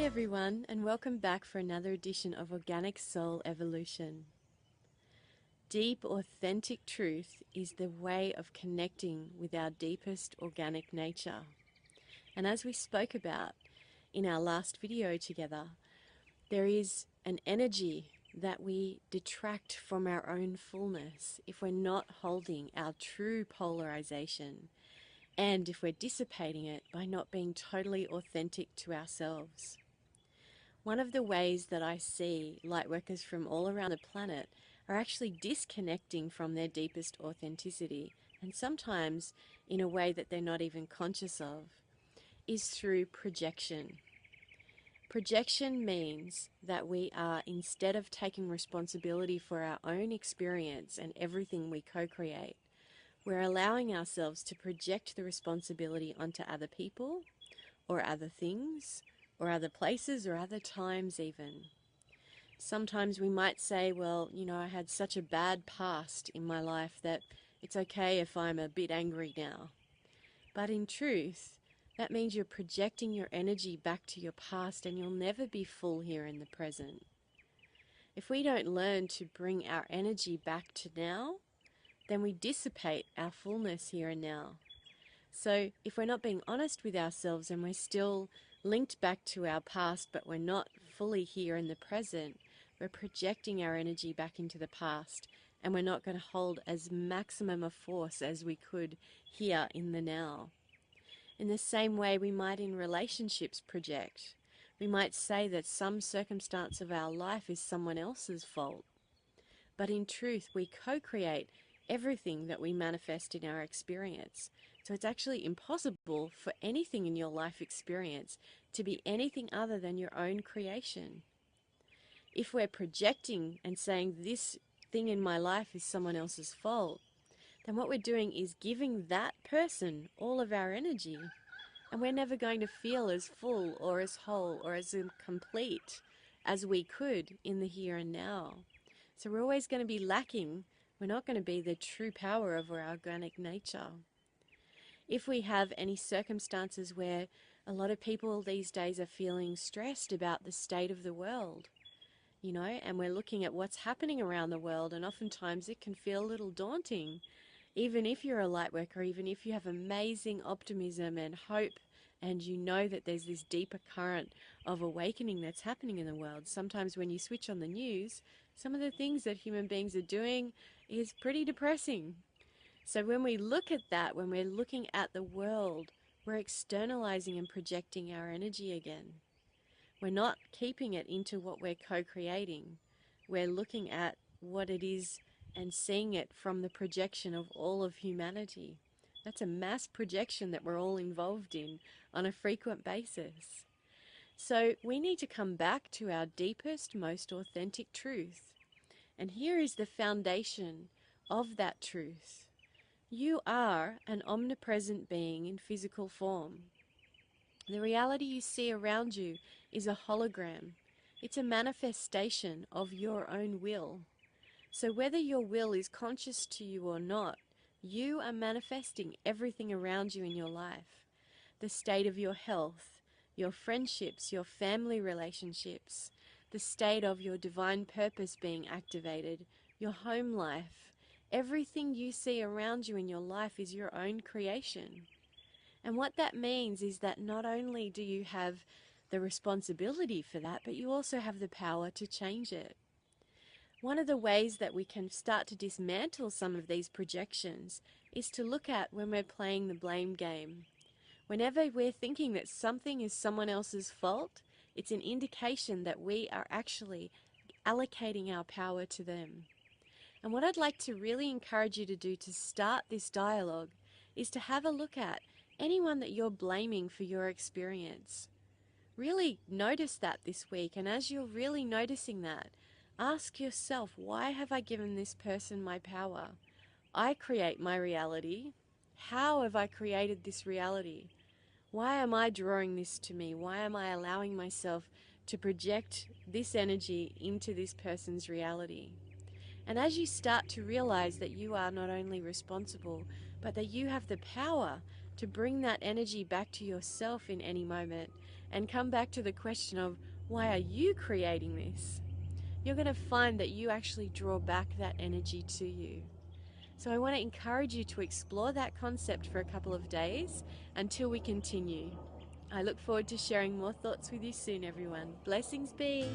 everyone, and welcome back for another edition of Organic Soul Evolution. Deep, authentic truth is the way of connecting with our deepest organic nature. And as we spoke about in our last video together, there is an energy that we detract from our own fullness if we're not holding our true polarization, and if we're dissipating it by not being totally authentic to ourselves. One of the ways that I see lightworkers from all around the planet are actually disconnecting from their deepest authenticity, and sometimes in a way that they're not even conscious of, is through projection. Projection means that we are, instead of taking responsibility for our own experience and everything we co-create, we're allowing ourselves to project the responsibility onto other people or other things or other places or other times even. Sometimes we might say, well, I had such a bad past in my life that it's okay if I'm a bit angry now. But in truth, that means you're projecting your energy back to your past, and you'll never be full here in the present. If we don't learn to bring our energy back to now, then we dissipate our fullness here and now. So if we're not being honest with ourselves and we're still linked back to our past, but we're not fully here in the present, we're projecting our energy back into the past, and we're not going to hold as maximum a force as we could here in the now. In the same way, we might in relationships project. We might say that some circumstance of our life is someone else's fault. But in truth, we co-create everything that we manifest in our experience. So it's actually impossible for anything in your life experience to be anything other than your own creation. If we're projecting and saying this thing in my life is someone else's fault, then what we're doing is giving that person all of our energy, and we're never going to feel as full or as whole or as complete as we could in the here and now. So we're always going to be lacking. We're not going to be the true power of our organic nature. If we have any circumstances where a lot of people these days are feeling stressed about the state of the world, and we're looking at what's happening around the world, and oftentimes it can feel a little daunting. Even if you're a light worker, even if you have amazing optimism and hope, and you know that there's this deeper current of awakening that's happening in the world, sometimes when you switch on the news, some of the things that human beings are doing is pretty depressing. So when we look at that, when we're looking at the world, we're externalizing and projecting our energy again. We're not keeping it into what we're co-creating. We're looking at what it is and seeing it from the projection of all of humanity. That's a mass projection that we're all involved in on a frequent basis. So we need to come back to our deepest, most authentic truth. And here is the foundation of that truth. You are an omnipresent being in physical form. The reality you see around you is a hologram. It's a manifestation of your own will. So whether your will is conscious to you or not, you are manifesting everything around you in your life. The state of your health, your friendships, your family relationships, the state of your divine purpose being activated, your home life. Everything you see around you in your life is your own creation. And what that means is that not only do you have the responsibility for that, but you also have the power to change it. One of the ways that we can start to dismantle some of these projections is to look at when we're playing the blame game. Whenever we're thinking that something is someone else's fault, it's an indication that we are actually allocating our power to them. And what I'd like to really encourage you to do to start this dialogue is to have a look at anyone that you're blaming for your experience. Really notice that this week, and as you're really noticing that, ask yourself, why have I given this person my power? I create my reality. How have I created this reality? Why am I drawing this to me? Why am I allowing myself to project this energy into this person's reality? And as you start to realize that you are not only responsible, but that you have the power to bring that energy back to yourself in any moment and come back to the question of, why are you creating this? You're going to find that you actually draw back that energy to you. So I want to encourage you to explore that concept for a couple of days until we continue. I look forward to sharing more thoughts with you soon, everyone. Blessings be.